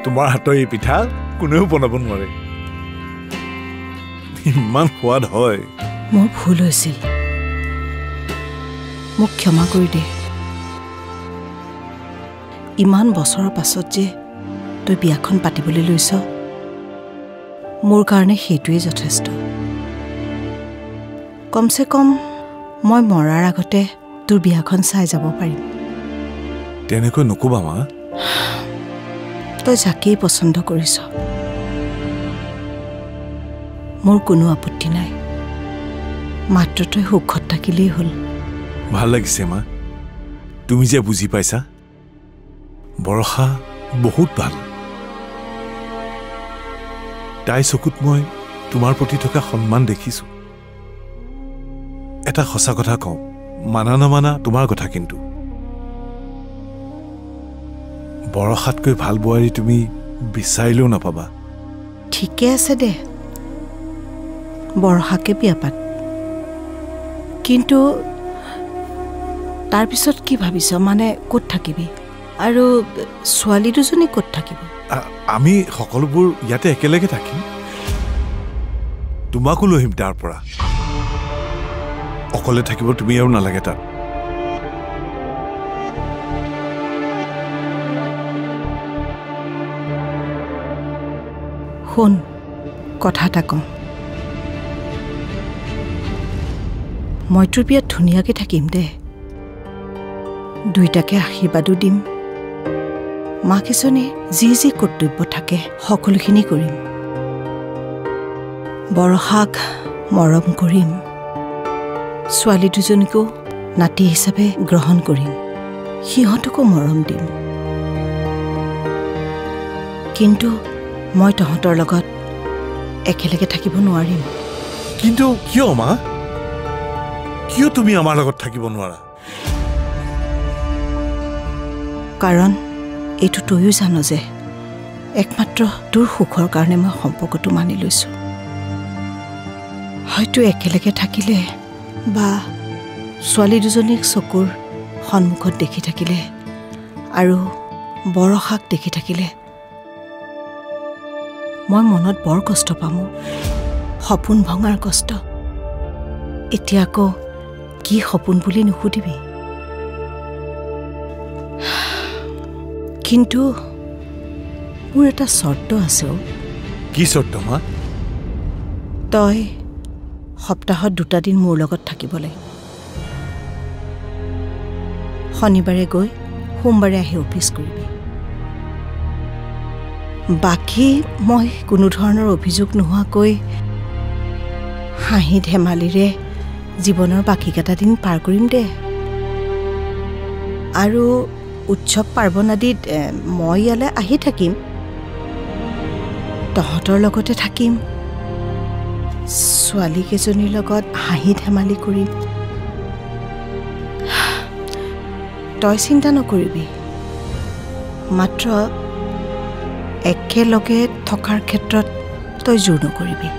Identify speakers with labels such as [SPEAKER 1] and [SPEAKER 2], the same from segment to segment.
[SPEAKER 1] তোমাৰ হাতৰ এই পিঠা কোনেও বনাব নোৱাৰে ইমান সোৱাদ হয়
[SPEAKER 2] মোৰ ভুল হৈছিল মোক ক্ষমা কৰি দে ইমান বছৰৰ পাছত যে তই বিয়াখন পাতিবলৈ লৈছ মোৰ কাৰণে সেইটোৱে যথেষ্ট কমসে কম মই মৰাৰ আগতে তোৰ বিয়াখন চাই যাব পাৰিম
[SPEAKER 1] তেনেকৈ নকবা মা
[SPEAKER 2] তই যাকেই পছন্দ কৰিছ মোৰ কোনো আপত্তি নাই মাত্ৰ তই সুখত থাকিলেই হ'ল
[SPEAKER 1] ভাল লাগিছে মা তুমি যে বুজি পাইছা বৰষা বহুত ভাল তাই চকুত মই তোমাৰ প্ৰতি থকা সন্মান দেখিছো এটা সঁচা কথা কওঁ মানা নমানা তোমাৰ কথা কিন্তু বৰষাতকৈ ভাল বোৱাৰী তুমি বিচাৰিলেও নাপাবা
[SPEAKER 2] ঠিকে আছে দে বৰষাকে বিয়া পাত কিন্তু তাৰপিছত কি ভাবিছ মানে ক'ত থাকিবি আৰু ছোৱালী দুজনী ক'ত থাকিব
[SPEAKER 1] আমি সকলোবোৰ ইয়াতে একেলগে থাকিম তোমাকো লৈ আহিম তাৰ পৰা অকলে থাকিব তুমি আৰু নালাগে তাত
[SPEAKER 2] শুন কথা এটা কওঁ মই তোৰ বিয়াত ধুনীয়াকৈ থাকিম দে দুইটাকে আশীৰ্বাদো দিম মাক এজনী যি যি কৰ্তব্য থাকে সকলোখিনি কৰিম বৰষাক মৰম কৰিম ছোৱালী দুজনীকো নাতি হিচাপে গ্ৰহণ কৰিম সিহঁতকো মৰম দিম কিন্তু মই তহঁতৰ লগত একেলগে থাকিব নোৱাৰিম
[SPEAKER 1] কিন্তু কিয় মা কিয় তুমি আমাৰ লগত থাকিব নোৱাৰা
[SPEAKER 2] কাৰণ এইটো তয়ো জানো যে একমাত্ৰ তোৰ সুখৰ কাৰণে মই সম্পৰ্কটো মানি লৈছো হয়তো একেলগে থাকিলে বা ছোৱালী দুজনীক চকুৰ সন্মুখত দেখি থাকিলে আৰু বৰষাক দেখি থাকিলে মই মনত বৰ কষ্ট পাম সপোন ভঙাৰ কষ্ট এতিয়া আকৌ কি সপোন বুলি নুসুধিবি কিন্তু মোৰ এটা চৰ্ত আছে
[SPEAKER 1] কি চৰ্ত মা
[SPEAKER 2] তই সপ্তাহত 2টা দিন মোৰ লগত থাকিব লাগিব শনিবাৰে গৈ সোমবাৰে আহি অফিচ কৰিবি বাকী মই কোনো ধৰণৰ অভিযোগ নোহোৱাকৈ হাঁহি ধেমালিৰে জীৱনৰ বাকীকেইটা দিন পাৰ কৰিম দে আৰু উৎসৱ পাৰ্বণ আদিত মই ইয়ালৈ আহি থাকিম তহঁতৰ লগতে থাকিম ছোৱালীকেইজনীৰ লগত হাঁহি ধেমালি কৰিম তই চিন্তা নকৰিবি মাত্ৰ একেলগে থকাৰ ক্ষেত্ৰত তই জোৰ নকৰিবি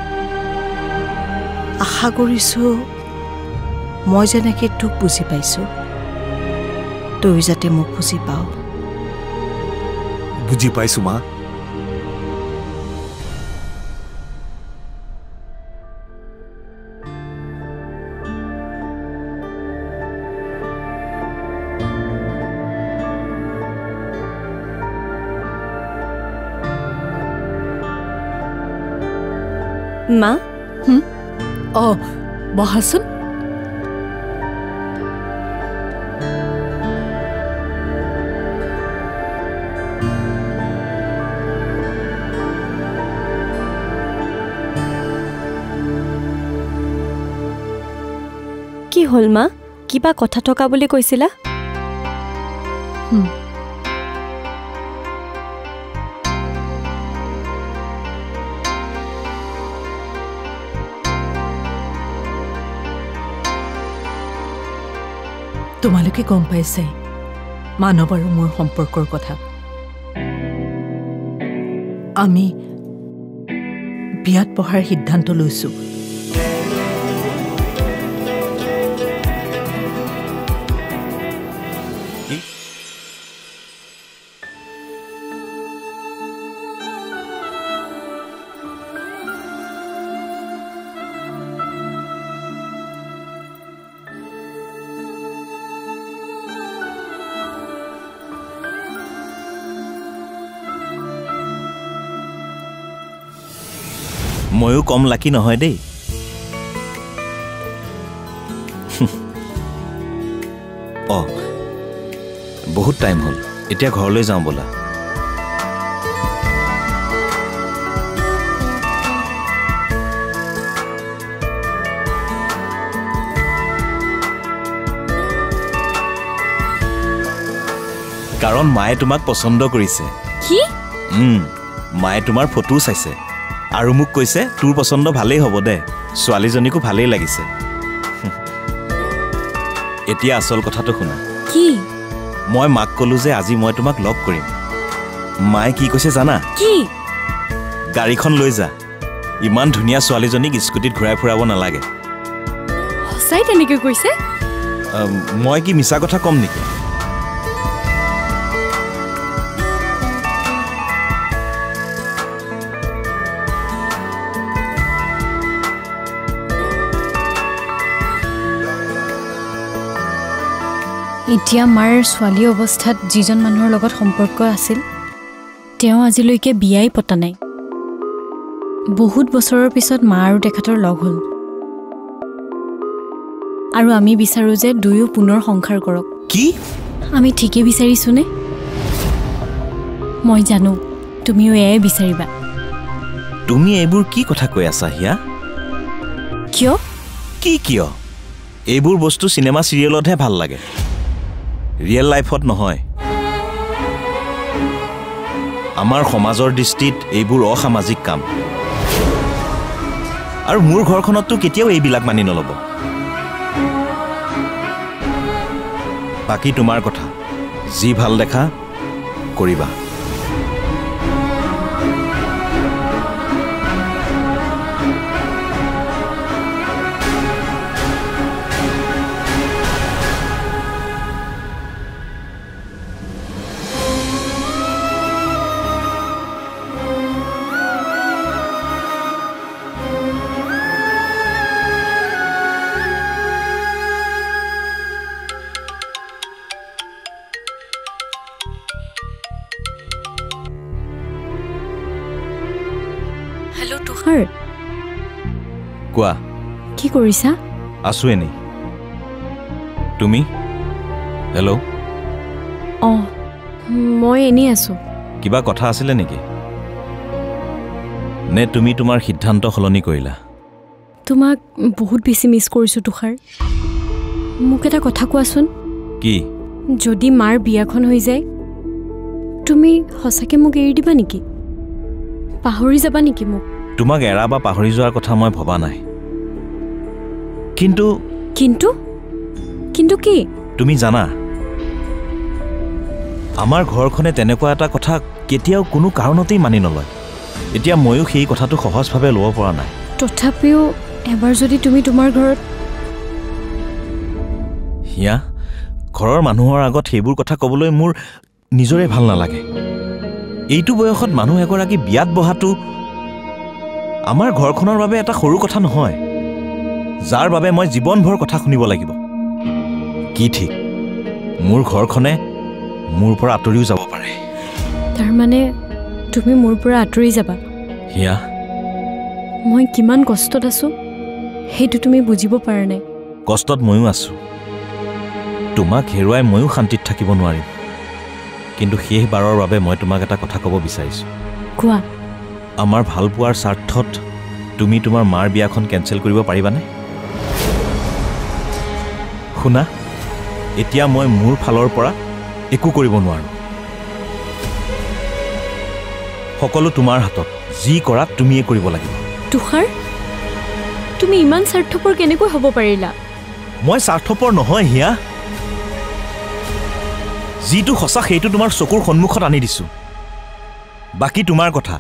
[SPEAKER 2] আশা কৰিছোঁ মই যেনেকৈ তোক বুজি পাইছোঁ তই যাতে মোক বুজি পাওঁ
[SPEAKER 1] বুজি পাইছো মা
[SPEAKER 3] মা বহাচোন কি হ'ল মা কিবা কথা থকা বুলি কৈছিলা
[SPEAKER 4] তোমালোকে গম পাইছে মানৱ আৰু মোৰ সম্পৰ্কৰ কথা আমি বিয়াত বহাৰ সিদ্ধান্ত লৈছো
[SPEAKER 5] ময়ো কম লাকি নহয় দেই বহুত টাইম হ'ল এতিয়া ঘৰলৈ যাওঁ ব'লা কাৰণ মায়ে তোমাক পছন্দ কৰিছে
[SPEAKER 3] কি
[SPEAKER 5] মায়ে তোমাৰ ফটো চাইছে আৰু মোক কৈছে তোৰ পছন্দ ভালেই হ'ব দে ছোৱালীজনীকো ভালেই লাগিছে এতিয়া আসল কথাটো শুনা
[SPEAKER 3] কি
[SPEAKER 5] মই মাক ক'লো যে আজি মই তোমাক লগ কৰিম মায়ে কি কৈছে জানা
[SPEAKER 3] কি
[SPEAKER 5] গাড়ীখন লৈ যা ইমান ধুনীয়া ছোৱালীজনীক স্কুটিত ঘূৰাই ফুৰাব নালাগে
[SPEAKER 3] সঁচাই তেনেকৈ কৈছে
[SPEAKER 5] মই কি মিছা কথা কম নেকি
[SPEAKER 6] এতিয়া মাৰ ছোৱালী অৱস্থাত যিজন মানুহৰ লগত সম্পৰ্ক আছিল তেওঁ আজিলৈকে বিয়াই পতা নাই বহুত বছৰৰ পিছত মা আৰু তেখেতৰ লগ হ'ল আৰু আমি বিচাৰো যে দুয়ো পুনৰ সংসাৰ কৰক
[SPEAKER 5] কি
[SPEAKER 6] আমি ঠিকে বিচাৰিছোনে মই জানো তুমিও এয়াই বিচাৰিবা
[SPEAKER 5] তুমি এইবোৰ কি কথা কৈ আছা হিয়া
[SPEAKER 6] কিয়
[SPEAKER 5] কিয় এইবোৰ বস্তু চিনেমা চিৰিয়েলতহে ভাল লাগে ৰিয়েল লাইফত নহয় আমাৰ সমাজৰ দৃষ্টিত এইবোৰ অসামাজিক কাম আৰু মোৰ ঘৰখনততো কেতিয়াও এইবিলাক মানি নলব বাকি তোমাৰ কথা যি ভাল দেখা কৰিবা
[SPEAKER 6] হেল্ল' তুষাৰ
[SPEAKER 5] কোৱা
[SPEAKER 6] কি কৰিছা
[SPEAKER 5] আছো এনেই তুমি হেল্ল'
[SPEAKER 6] মই এনেই আছো
[SPEAKER 5] কিবা কথা আছিলে নেকি নে তুমি তোমাৰ সিদ্ধান্ত সলনি কৰিলা
[SPEAKER 6] তোমাক বহুত বেছি মিছ কৰিছো তুষাৰ মোক এটা কথা কোৱাচোন
[SPEAKER 5] কি
[SPEAKER 6] যদি মাৰ বিয়াখন হৈ যায় তুমি সঁচাকৈ মোক এৰি দিবা নেকি পাহৰি যাবা নেকি মোক
[SPEAKER 5] তোমাক এৰা বা পাহৰি যোৱাৰ কথা মই ভবা নাই কিন্তু
[SPEAKER 6] কিন্তু কিন্তু কি
[SPEAKER 5] তুমি জানা আমাৰ ঘৰখনে তেনেকুৱা এটা কথা কেতিয়াও কোনো কাৰণতেই মানি নলয় এতিয়া ময়ো সেই কথাটো সহজভাৱে ল'ব পৰা নাই
[SPEAKER 6] তথাপিও এবাৰ যদি তুমি তোমাৰ ঘৰত
[SPEAKER 5] হিয়া ঘৰৰ মানুহৰ আগত সেইবোৰ কথা ক'বলৈ মোৰ নিজৰে ভাল নালাগে এইটো বয়সত মানুহ এগৰাকী বিয়াত বহাটো আমাৰ ঘৰখনৰ বাবে এটা সৰু কথা নহয় যাৰ বাবে মই জীৱনভৰ কথা শুনিব লাগিব কি ঠিক মোৰ ঘৰখনে মোৰ পৰা আঁতৰিও যাব পাৰে
[SPEAKER 6] তাৰ মানে তুমি মোৰ পৰা আঁতৰি যাবা
[SPEAKER 5] হিয়া
[SPEAKER 6] মই কিমান কষ্টত আছো সেইটো তুমি বুজিব পৰা নাই
[SPEAKER 5] কষ্টত ময়ো আছো তোমাক হেৰুৱাই ময়ো শান্তিত থাকিব নোৱাৰিম কিন্তু শেষবাৰৰ বাবে মই তোমাক এটা কথা ক'ব বিচাৰিছোঁ
[SPEAKER 6] কোৱা
[SPEAKER 5] আমাৰ ভাল পোৱাৰ স্বাৰ্থত তুমি তোমাৰ মাৰ বিয়াখন কেঞ্চেল কৰিব পাৰিবানে শুনা এতিয়া মই মোৰ ফালৰ পৰা একো কৰিব নোৱাৰো সকলো তোমাৰ হাতত যি কৰা তুমিয়ে কৰিব লাগিব
[SPEAKER 6] তুষাৰ তুমি ইমান স্বাৰ্থপৰ কেনেকৈ হ'ব পাৰিলা
[SPEAKER 5] মই স্বাৰ্থপৰ নহয় হিয়া যিটো সঁচা সেইটো তোমাৰ চকুৰ সন্মুখত আনি দিছো বাকী তোমাৰ কথা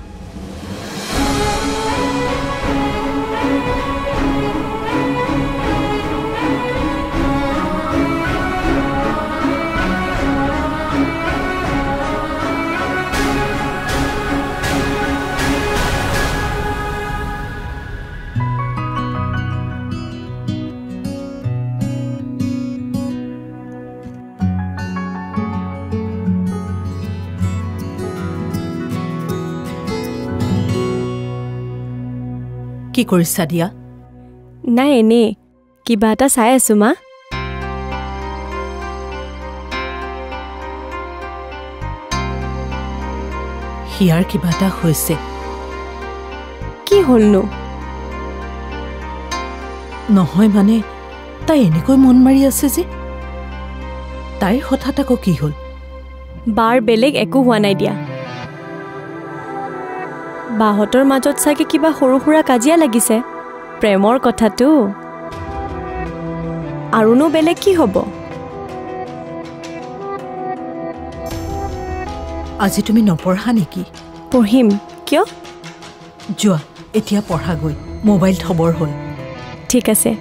[SPEAKER 4] কি কৰিছা দিয়া?
[SPEAKER 3] নাই এনেই কিবা এটা চাই আছোঁ মা।
[SPEAKER 4] হিয়াৰ কিবা এটা হৈছে।
[SPEAKER 3] কি হ'লনো?
[SPEAKER 4] নহয় মানে তাই এনেকৈ মন মাৰি আছে যে, তাইৰ হঠাৎ আকৌ কি হ'ল?
[SPEAKER 3] বাৰ বেলেগ একো হোৱা নাই দিয়া। বাহঁতৰ মাজত চাগে কিবা সৰু সুৰা কাজিয়া লাগিছে, প্ৰেমৰ কথাটো। আৰুনো বেলেগ কি হ'ব?
[SPEAKER 4] আজি তুমি নপঢ়া নেকি?
[SPEAKER 3] পঢ়িম। কিয়?
[SPEAKER 4] যোৱা এতিয়া পঢ়াগৈ, মোবাইল থবৰ হ'ল।
[SPEAKER 3] ঠিক আছে।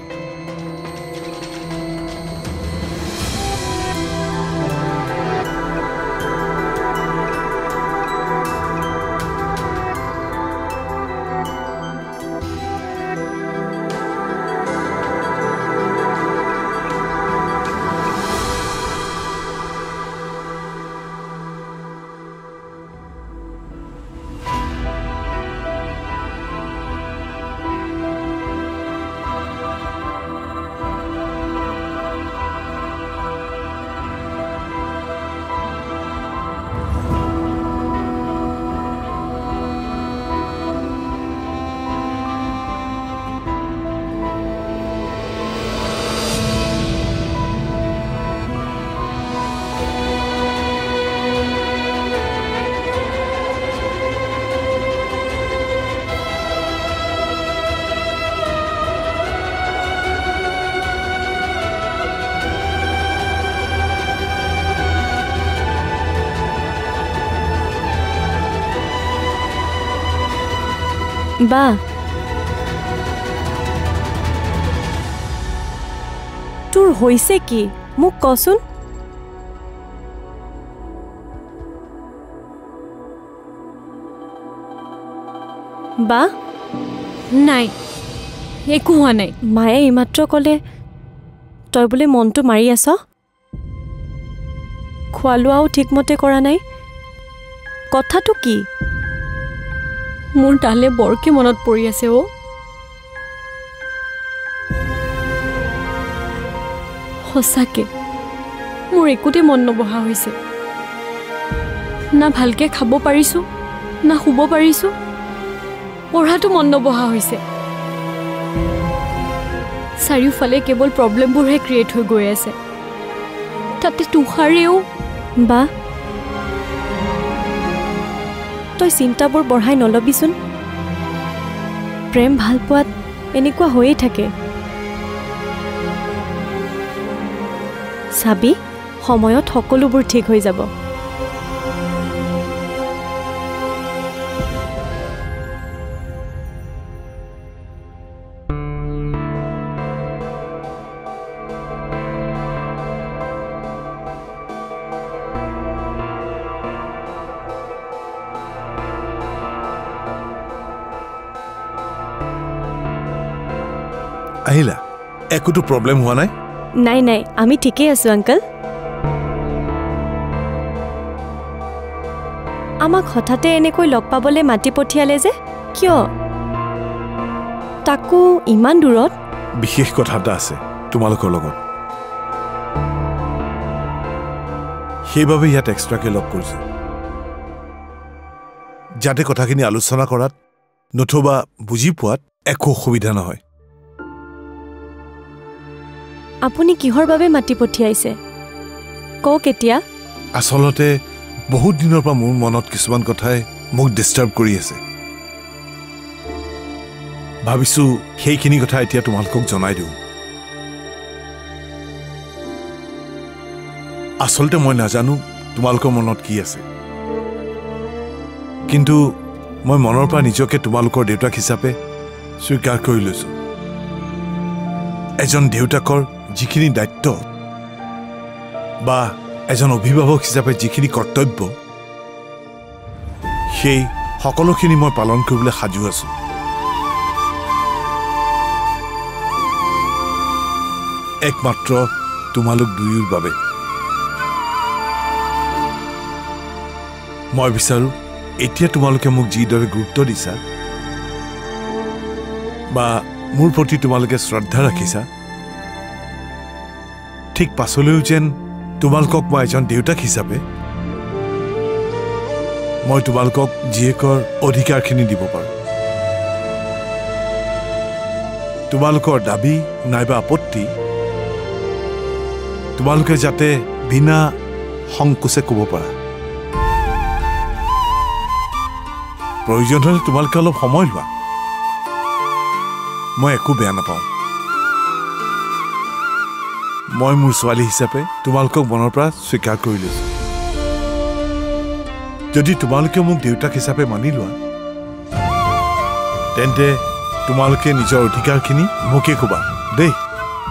[SPEAKER 3] বা তোৰ হৈছে কি মোক কচোন। বা
[SPEAKER 6] নাই, একো হোৱা নাই।
[SPEAKER 3] মায়ে এইমাত্ৰ ক'লে তই বোলে মনটো মাৰি আছ, খোৱা লোৱাও ঠিকমতে কৰা নাই। কথাটো কি?
[SPEAKER 6] মোৰ তালে বৰকে মনত পৰি আছে অ'। সঁচাকে মোৰ একোতে মন নবহা হৈছে। না ভালকে খাব পাৰিছো, না শুব পাৰিছো, পঢ়াটো মন নবহা হৈছে। চাৰিওফালে কেৱল প্ৰব্লেমবোৰহে ক্ৰিয়েট হৈ গৈ আছে। তাতে তুষাৰেও।
[SPEAKER 3] বা তই চিন্তাবোৰ বঢ়াই নলবিচোন। প্ৰেম ভাল পোৱাত এনেকুৱা হৈয়ে থাকে। চাবি সময়ত সকলোবোৰ ঠিক হৈ যাব।
[SPEAKER 1] আহিলা? একোতো প্ৰব্লেম হোৱা নাই?
[SPEAKER 3] নাই নাই, আমি ঠিকেই আছো আংকল। আমাক হঠাতে এনেকৈ লগ পাবলৈ মাতি পঠিয়ালে যে কিয়? তাকো ইমান দূৰত?
[SPEAKER 1] বিশেষ কথা এটা আছে তোমালোকৰ লগত, সেইবাবে ইয়াত এক্সট্ৰাকে লগ কৰিছো, যাতে কথাখিনি আলোচনা কৰাত নতুবা বুজি পোৱাত একো অসুবিধা নহয়।
[SPEAKER 3] আপুনি কিহৰ বাবে মাতি পঠিয়াইছে কওক এতিয়া।
[SPEAKER 1] আচলতে বহুত দিনৰ পৰা মোৰ মনত কিছুমান কথাই মোক ডিষ্টাৰ্ব কৰি আছে। ভাবিছো সেইখিনি কথা এতিয়া তোমালোকক জনাই দিওঁ। আচলতে মই নাজানো তোমালোকৰ মনত কি আছে, কিন্তু মই মনৰ পৰা নিজকে তোমালোকৰ দেউতাক হিচাপে স্বীকাৰ কৰি লৈছো। এজন দেউতাকৰ যিখিনি দায়িত্ব বা এজন অভিভাৱক হিচাপে যিখিনি কৰ্তব্য, সেই সকলোখিনি মই পালন কৰিবলৈ সাজু আছো। একমাত্ৰ তোমালোক দুয়োৰ বাবে। মই বিচাৰো এতিয়া তোমালোকে মোক যিদৰে গুৰুত্ব দিছা, বা মোৰ প্ৰতি তোমালোকে শ্ৰদ্ধা ৰাখিছা ঠিক পাছলৈও যেন তোমালোকক মই এজন দেউতাক হিচাপে মই তোমালোকক জীয়েকৰ অধিকাৰখিনি দিব পাৰোঁ তোমালোকৰ দাবী নাইবা আপত্তি তোমালোকে যাতে বিনা সংকোচে ক'ব পাৰা প্ৰয়োজন হ'লে তোমালোকে অলপ সময় লোৱা মই একো বেয়া নাপাওঁ মই মোৰ ছোৱালী হিচাপে তোমালোকক মনৰ পৰা স্বীকাৰ কৰি লৈছোঁ যদি তোমালোকে মোক দেউতাক হিচাপে মানি লোৱা তেন্তে তোমালোকে নিজৰ অধিকাৰখিনি মোকে ক'বা দেই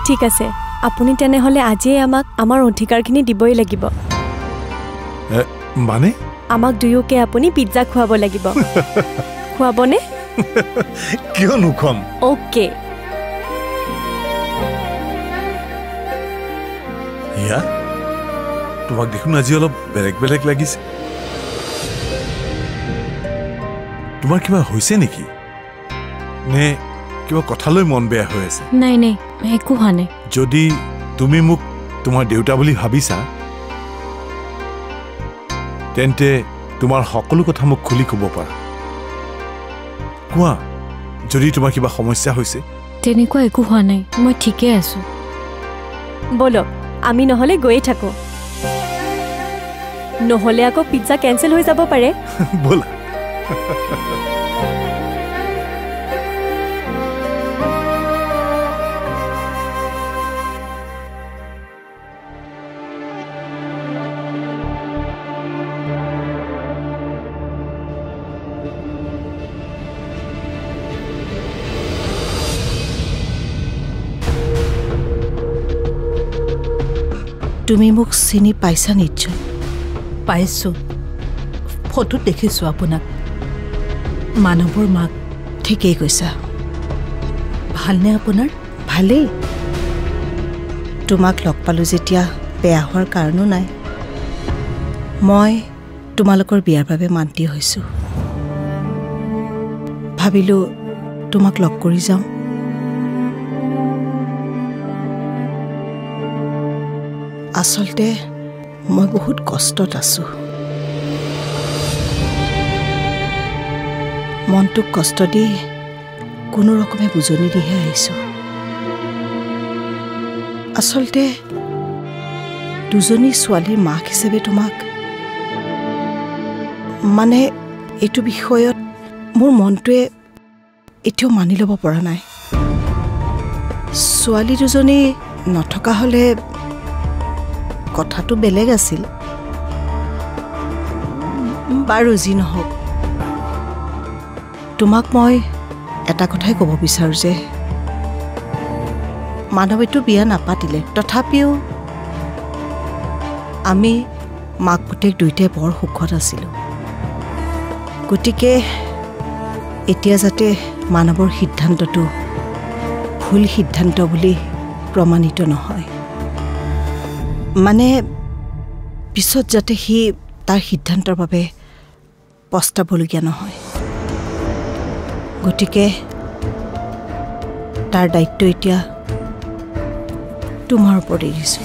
[SPEAKER 3] ঠিক আছে আপুনি তেনেহ'লে আজিয়ে আমাক আমাৰ অধিকাৰখিনি দিবই লাগিব
[SPEAKER 1] মানে
[SPEAKER 3] আমাক দুয়োকে আপুনি পিজ্জা খুৱাব লাগিব খুৱাবনে
[SPEAKER 1] কিয় নোখোৱাম
[SPEAKER 3] অ'কে
[SPEAKER 1] ইয়া তোমাক দেখোন আজি অলপ বেলেগ বেলেগ লাগিছে তোমাৰ কিবা হৈছে নেকি নে কিবা কথালৈ মন বেয়া হৈ আছে
[SPEAKER 6] নাই নাই একো হোৱা নাই
[SPEAKER 1] যদি তুমি মোক তোমাৰ দেউতা বুলি ভাবিছা তেন্তে তোমাৰ সকলো কথা মোক খুলি ক'ব পাৰা কোৱা যদি তোমাৰ কিবা সমস্যা হৈছে
[SPEAKER 6] তেনেকুৱা একো হোৱা নাই মই ঠিকে আছো
[SPEAKER 3] বলক আমি নহ'লে গৈয়ে থাকোঁ নহ'লে আকৌ পিজ্জা কেঞ্চেল হৈ যাব পাৰে
[SPEAKER 1] ব'লা
[SPEAKER 2] তুমি মোক চিনি পাইছা নিশ্চয়
[SPEAKER 4] পাইছোঁ ফটোত দেখিছোঁ আপোনাক মানৱৰ মাক
[SPEAKER 2] ঠিকেই কৈছা
[SPEAKER 4] ভালনে আপোনাৰ
[SPEAKER 2] ভালেই তোমাক লগ পালোঁ যেতিয়া বেয়া হোৱাৰ কাৰণো নাই মই তোমালোকৰ বিয়াৰ বাবে মান্তি হৈছোঁ ভাবিলোঁ তোমাক লগ কৰি যাওঁ আচলতে মই বহুত কষ্টত আছোঁ মনটোক কষ্ট দি কোনো ৰকমে বুজনি দিহে আহিছোঁ আচলতে দুজনী ছোৱালীৰ মাক হিচাপে তোমাক মানে এইটো বিষয়ত মোৰ মনটোৱে এতিয়াও মানি ল'ব পৰা নাই ছোৱালী দুজনী নথকা হ'লে কথাটো বেলেগ আছিল বাৰু যি নহওক তোমাক মই এটা কথাই ক'ব বিচাৰোঁ যে মানৱীটো বিয়া নাপাতিলে তথাপিও আমি মাক পুতেক দুয়োটাই বৰ সুখত আছিলোঁ গতিকে এতিয়া যাতে মানৱৰ সিদ্ধান্তটো ভুল সিদ্ধান্ত বুলি প্ৰমাণিত নহয় মানে পিছত যাতে সি তাৰ সিদ্ধান্তৰ বাবে পস্তাবলগীয়া নহয় গতিকে তাৰ দায়িত্ব এতিয়া তোমাৰ ওপৰত এৰিছোঁ